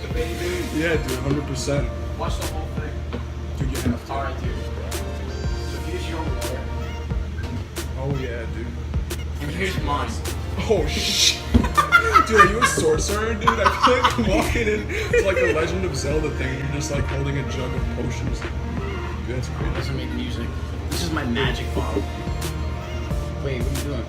the baby. Yeah, dude, 100%. Watch the whole thing. Dude, you have to. Alright, dude. So here's your water. Oh, yeah, dude. And here's mine. Oh, shit. Dude, are you a sorcerer, dude? I feel like I'm walking in to like a Legend of Zelda thing and you're just like holding a jug of potions. Dude, that's It crazy. doesn't make music. This is my magic bottle. Wait, what are you doing?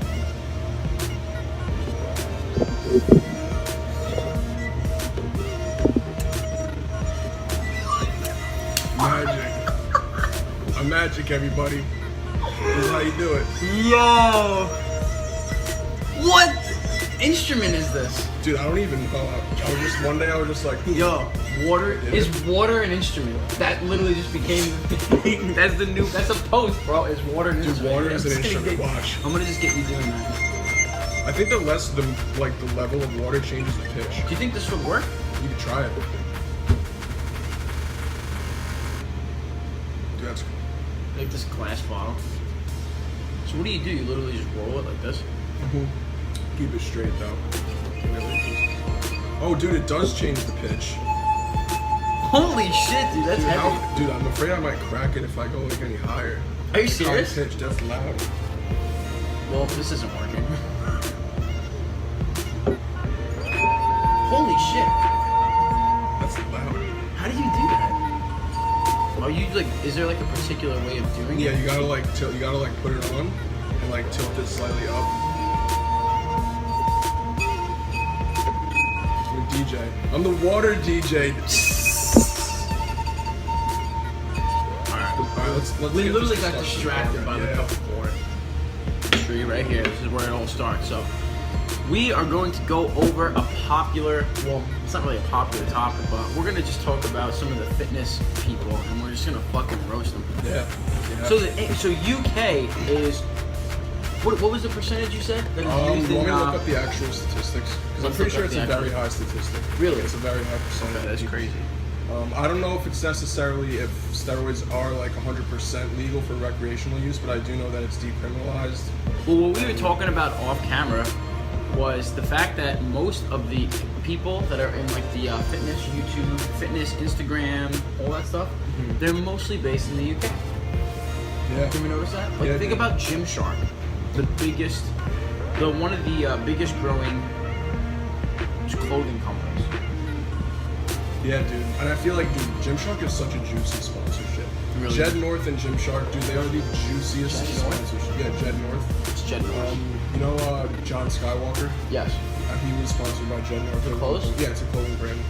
Magic. A magic, everybody. This is how you do it. Yo! What instrument is this? Dude, I don't even know. One day I was just like, Yo, water Yeah. is water an instrument? That literally just became the thing. That's a post, bro. Is water an dude, instrument? water is an I'm just gonna instrument. get- Watch. I'm gonna just get you doing that. I think the less the level of water changes the pitch. Do you think this would work? You can try it. Dude, that's cool. Like this glass bottle. So what do? You literally just roll it like this? Keep it straight though. Really. Oh, dude, it does change the pitch. Holy shit, dude, that's Dude, heavy. dude, I'm afraid I might crack it if I go like any higher. Are you serious? High pitch, that's loud. Well, this isn't working. Holy shit. That's loud. How do you do that? Are you like, is there like a particular way of doing Yeah, it? you gotta like tilt. You gotta like put it on and like tilt it slightly up. I'm a DJ. I'm the water DJ. Alright, let's We get literally this got stuff distracted by started. the cup of water. Tree right here. This is where it all starts. So, we are going to go over a popular, well, it's not really a popular topic, but we're gonna just talk about some of the fitness people, and we're just gonna fucking roast them. Yeah. So, so UK is what was the percentage you said that is You used want me in? to look up the actual statistics? Because I'm Let's pretty look sure up it's the a very actual- high statistic. Really? It's a very high percentage. Okay, that's crazy. I don't know if it's necessarily if steroids are like 100% legal for recreational use, but I do know that it's decriminalized. Well, what we were talking about off camera was the fact that most of the people that are in like the fitness YouTube, fitness Instagram, all that stuff, they're mostly based in the UK. Yeah. Can we notice that? Like, Yeah, think dude. about Gymshark, one of the biggest growing clothing companies. Yeah, dude. And I feel like, dude, Gymshark is such a juicy sponsorship. Really? Jed North and Gymshark, dude, they are the juiciest Jed North? sponsorship. Yeah, Jed North. It's Jed North. You know John Skywalker? Yes. He was sponsored by Jed North. The clothes? Yeah, it's a clothing brand.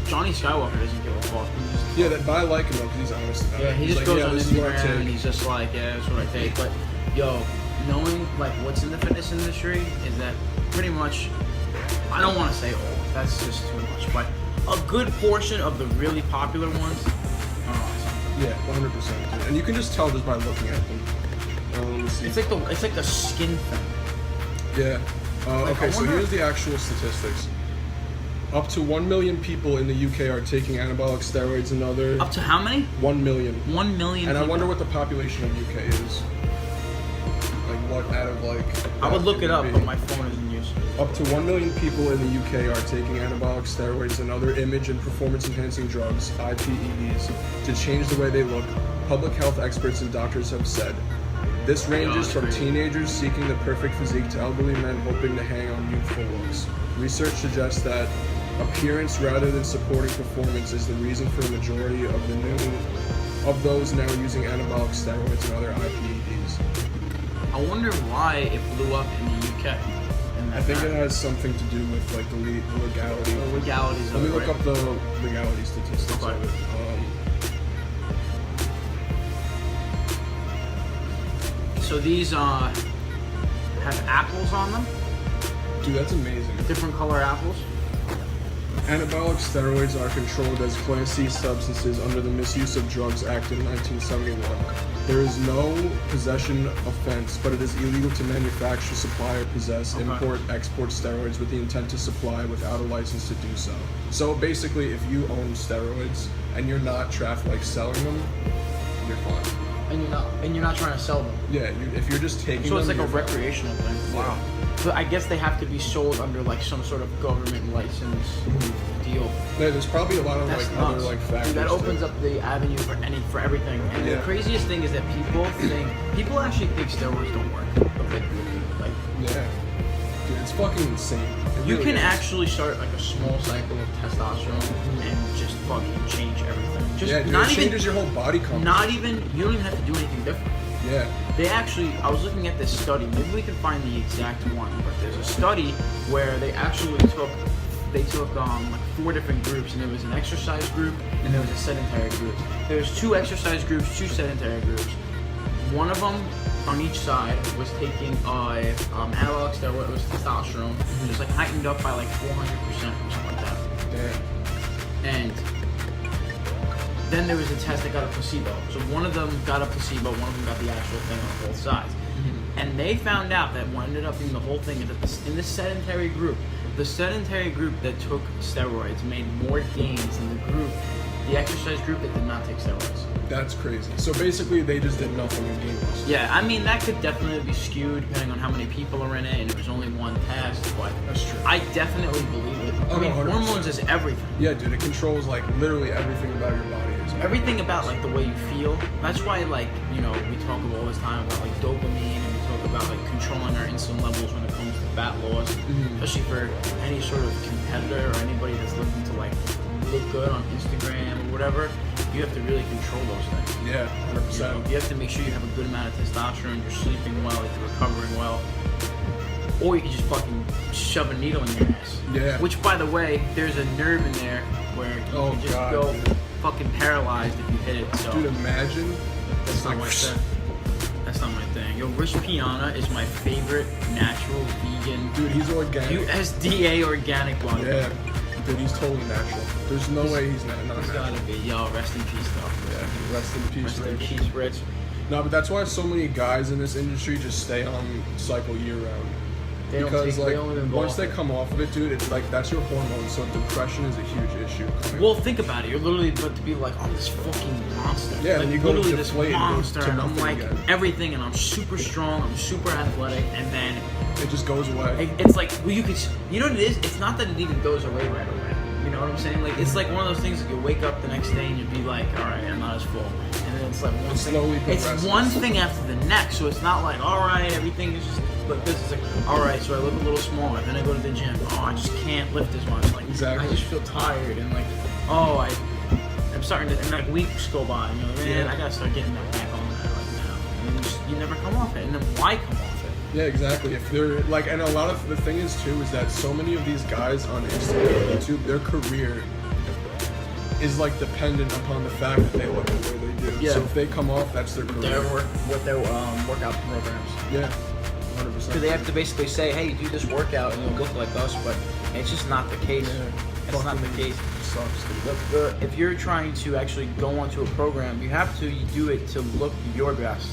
Johnny Skywalker doesn't give a fuck. He just- Yeah, but I like him though because he's honest about Yeah, it. he He's just like, goes yeah, on this is what I Instagram and take. he's just like, yeah, that's what I take. But yo, knowing like what's in the fitness industry is that pretty much, I don't want to say all, that's just too much, but a good portion of the really popular ones are awesome. Yeah, 100%. Dude. And you can just tell just by looking at them. Let me see. It's like the skin thing. Yeah. Like, Okay, I so wonder- here's the actual statistics. Up to 1 million people in the UK are taking anabolic steroids and other... Up to how many? 1 million. 1 million. And I people. wonder what the population of UK is. Like what out of like... I would look it up, would but be. my phone is in use. Up to 1 million people in the UK are taking anabolic steroids and other image and performance enhancing drugs, IPEDs, to change the way they look. Public health experts and doctors have said. This ranges from teenagers seeking the perfect physique to elderly men hoping to hang on youthful looks. Research suggests that appearance rather than supporting performance is the reason for the majority of those now using anabolic steroids and other IPEDs. I wonder why it blew up in the UK. I think it has something to do with like the legality. The legalities Let me of it. look up the legality statistics Okay. of it. So these have apples on them, Dude, that's amazing. different color apples. Anabolic steroids are controlled as Class C substances under the Misuse of Drugs Act in 1971. There is no possession offense, but it is illegal to manufacture, supply, or possess, import, export steroids with the intent to supply without a license to do so. So basically, if you own steroids and you're not like selling them, you're fine. And you're not trying to sell them. Yeah, if you're just taking So them, it's like a you're fine. recreational thing. Yeah. Wow. But I guess they have to be sold under like some sort of government license deal. Yeah, there's probably a lot of That's like nuts. other like factors. Dude, that opens too. up the avenue for everything. And Yeah. the craziest thing is that people actually think steroids don't work. But they do. Like, Yeah. Dude, it's fucking insane. It you really can is. actually start like a small cycle of testosterone and just fucking change everything. Just Yeah, dude, not it even changes your whole body composition. not even you don't even have to do anything different. Yeah. They actually, I was looking at this study, maybe we can find the exact one, but there's a study where they actually took like 4 different groups, and there was an exercise group and there was a sedentary group. There's 2 exercise groups, 2 sedentary groups. One of them on each side was taking anabolic steroid, it was testosterone, it was like heightened up by like 400% or something like that. Yeah. And then there was a test that got a placebo. So one of them got a placebo, one of them got the actual thing on both sides. And they found out that what ended up being the whole thing is that in the sedentary group that took steroids made more gains than the exercise group that did not take steroids. That's crazy. So basically, they just did nothing in game loss. Yeah, I mean, that could definitely be skewed depending on how many people are in it, and it was only one test, but That's true. I definitely believe it. Oh, I mean, no, 100%. hormones is everything. Yeah, dude, it controls like literally everything about your body. Everything about like the way you feel. That's why like, you know, we talk all this time about like dopamine, and we talk about like controlling our insulin levels when it comes to fat loss, especially for any sort of competitor or anybody that's looking to like look good on Instagram or whatever. You have to really control those things. Yeah, 100%. You know, you have to make sure you have a good amount of testosterone, you're sleeping well, you're recovering well. Or you can just fucking shove a needle in your ass. Yeah. Which, by the way, there's a nerve in there where you can just go dude. fucking paralyzed if you hit it. So Dude, imagine. that's not my thing. That's not my thing. Yo, Rich Piana is my favorite natural vegan Dude, he's organic. USDA organic one. Yeah. Dude, he's totally natural. There's no way he's not He's natural. gotta be. Yo, rest in peace, though. Yeah, rest in peace, Rest in Rich. peace, Rich. No, but that's why so many guys in this industry just stay on cycle year round. They don't Because take, like they don't even go once off they it. come off of it, dude, it's like that's your hormone. So depression is a huge issue. Well, think about it. You're literally about to be like, I'm this fucking monster. Yeah, like, and you go to literally this deflate and go monster, to and I'm nothing like again. everything, and I'm super strong, I'm super athletic, and then It just goes away. it's like, well, you could, you know what it is? It's not that it even goes away right away. You know what I'm saying? Like, it's like one of those things that you wake up the next day and you'd be like, all right, I'm not as full, and then it's like one It slowly thing. It's progresses. one thing after the next, so it's not like, all right, everything is just like this. It's like, all right, so I look a little smaller, then I go to the gym. Oh, I just can't lift as much. Like, Exactly. I just feel tired, and like, oh, I'm starting to, and like weeks go by, and you're like, man, Yeah. I gotta start getting back on that like now. And then you never come off it, and then why come off it? Yeah, exactly. If they're like, and a lot of the thing is too is that so many of these guys on Instagram, and YouTube, their career is like dependent upon the fact that they look the way they do. Yeah. So if they come off, that's their career. Their workout programs. Yeah, 100%. So they have to basically say, hey, do this workout and you'll look like us, but it's just not the case. Yeah. It's not the Fucking case. Sucks, dude. If you're trying to actually go onto a program, you have to do it to look your best.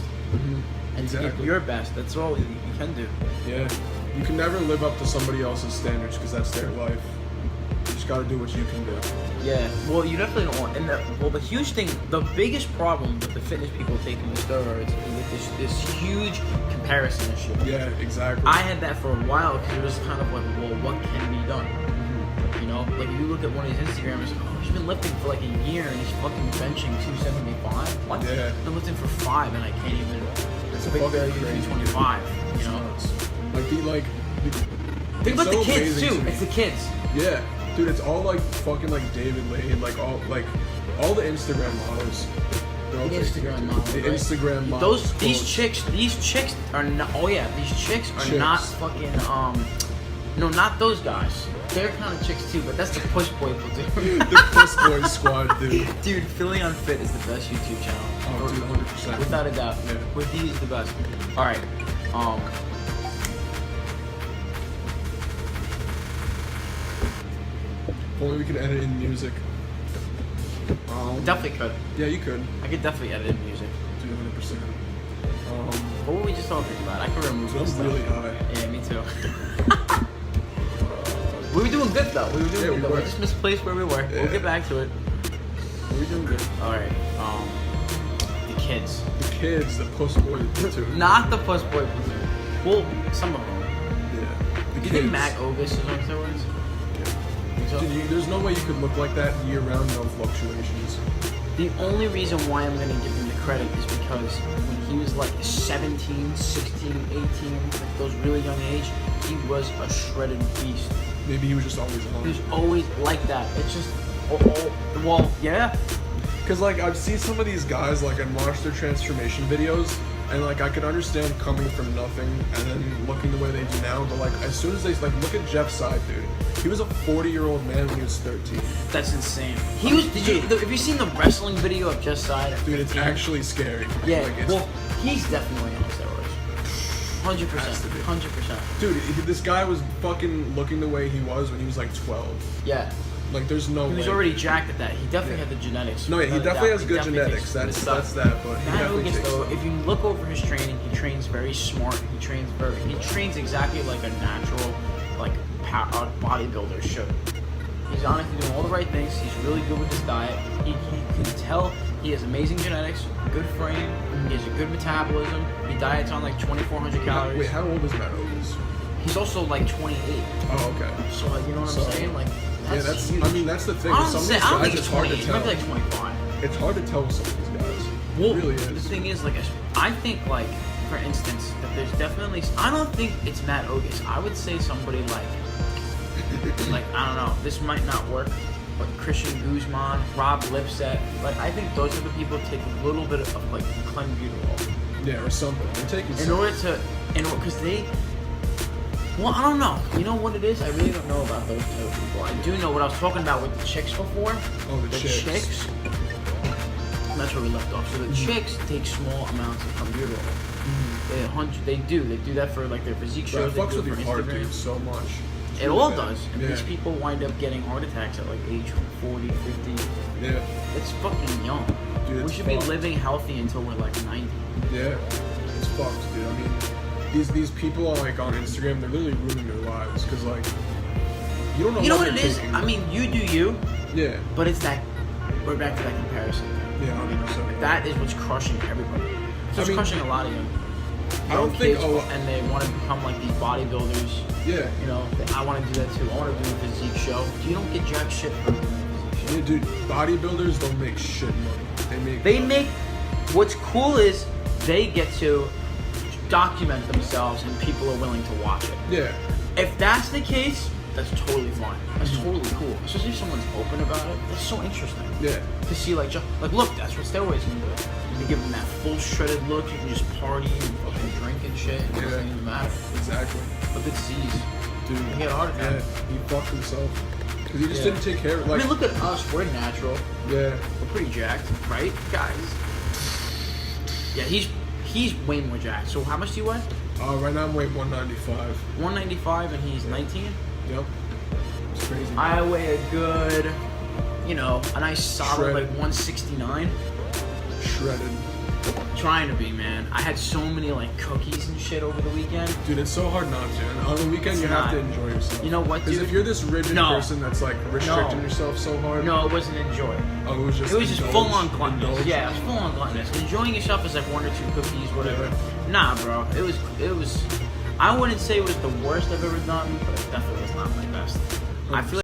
And to get Exactly. your best. That's all you can do. Yeah, you can never live up to somebody else's standards because that's their life. You just gotta do what you can do. Yeah, well, you definitely don't want. And the huge thing, the biggest problem with the fitness people taking the steroids is with this huge comparison issue. Yeah, exactly. I had that for a while because it was kind of like, well, what can be done? You know, like if you look at one of his Instagrams, oh, he's been lifting for like a year and he's fucking benching 275. What? Yeah. I've been lifting for 5 and I can't even. It's a big fucking value crazy. 225. You know. Like Think about so the kids amazing too. to me. It's the kids. Yeah, dude, it's all like fucking like David Lane, like all the Instagram models. They're all The taking Instagram it. models, The right? Instagram models. These chicks are not. Oh yeah, these chicks are Chicks. not fucking. No, not those guys. They're kind of chicks too, but that's the push boy people do. The Puss Boys squad, dude. Dude, Feelin Unfit is the best YouTube channel. Oh, dude, 100%. Without a doubt. Yeah. With these, the best. All right. If only we could edit in music. Definitely could. Yeah, you could. I could definitely edit in music. Dude, 100%. What were we just talking about? I can remember. So this I'm really stuff. high. Yeah, me too. We were doing good though. We were doing Yeah, good we though. were. We just misplaced where we were. Yeah. We'll get back to it. We were doing good. All right. The kids. The kids, the Puss Boys, too. Not the puss boy. Well, some of them. Yeah. The You kids. think Mac Ogus is on steroids? Yeah. so. Dude, there's no way you could look like that year-round, no fluctuations. The only reason why I'm going to give him the credit is because when he was like 17, 16, 18, like those really young age, he was a shredded beast. Maybe he was just always on. He was always like that. It's just, well, yeah. Because, like, I've seen some of these guys, like, and watched their transformation videos, and, like, I could understand coming from nothing and then looking the way they do now, but, like, as soon as they, like, look at Jeff's side, dude. He was a 40-year-old man when he was 13. That's insane. He was, have you seen the wrestling video of Jeff's side? Dude, it's actually scary. Yeah, like, well, he's definitely on steroids. 100%. 100%. Dude, this guy was fucking looking the way he was when he was, like, 12. Yeah. Like, there's no way. He was already jacked at that. He definitely had the genetics. No, yeah, he definitely has good genetics. That's that. But he definitely takes though, if you look over his training, he trains very smart. He trains exactly like a natural, like bodybuilder should. He's honestly doing all the right things. He's really good with his diet. He can tell he has amazing genetics, good frame. He has a good metabolism. He diets on like 2,400 calories. Wait, how old is Matt Otis? He's also like 28. Oh, okay. So like, you know what I'm saying? Like. That's huge. I mean, that's the thing. With some of these guys, it's hard to tell. Maybe like 25. It's hard to tell with some of these guys. Well, it really is. The thing is, like, I think, like, for instance, that there's definitely. I don't think it's Matt Otis. I would say somebody like, I don't know. This might not work, but Christian Guzman, Rob Lipset. Like, I think those are the people who take a little bit of like clenbuterol. Yeah, or something. They're taking because they. Well, I don't know. You know what it is? I really don't know about those type of people. I do know what I was talking about with the chicks before. Oh, the chicks. That's where we left off. So the chicks take small amounts of clenbuterol. They do that for like their physique shows. It fucks with your your heart, dude, so much. It all does. And these people wind up getting heart attacks at like age 40, 50. Yeah. It's fucking young. Dude, we should be living healthy until we're like 90. Yeah. It's fucked, dude. I mean, these people like on Instagram, they're literally ruining their lives because like you don't know. You know what it is? I mean, you do you. Yeah. But it's that. We're back to that comparison thing. Yeah, 100%. That is what's crushing everybody. It's crushing a lot of you. I don't think. And they want to become like these bodybuilders. Yeah. You know, I want to do that too. I want to do a physique show. You don't get jack shit from a physique show. Yeah, dude. Bodybuilders don't make shit money. They make. What's cool is they get to document themselves and people are willing to watch it. Yeah. If that's the case, that's totally fine. That's totally cool. Especially if someone's open about it. That's so interesting. Yeah. To see like look, that's what steroids can do. You can give them that full shredded look. You can just party and fucking drink and shit. It doesn't even matter. Exactly. Look at disease. Dude. He had a heart attack. Yeah. He fucked himself because he just didn't take care of. Like, I mean, look at us. We're natural. Yeah. We're pretty jacked, right, guys? Yeah, he's way more jacked. So how much do you weigh? Right now I'm weighing 195. 195 and he's 19? Yep. It's crazy. I weigh a good, a nice solid Shredded. like 169. Shredded. Trying to be, man. I had so many like cookies and shit over the weekend. Dude, it's so hard not to. And on the weekend, you have to enjoy yourself. You know what, dude? Because if you're this rigid person that's like restricting yourself so hard. No, it wasn't enjoy. Oh, it was just full on gluttonous. Yeah, it was full on gluttonous. Enjoying yourself is like one or two cookies, whatever. Yeah. Nah, bro. It was. I wouldn't say it was the worst I've ever done, but it definitely was not my best. I feel like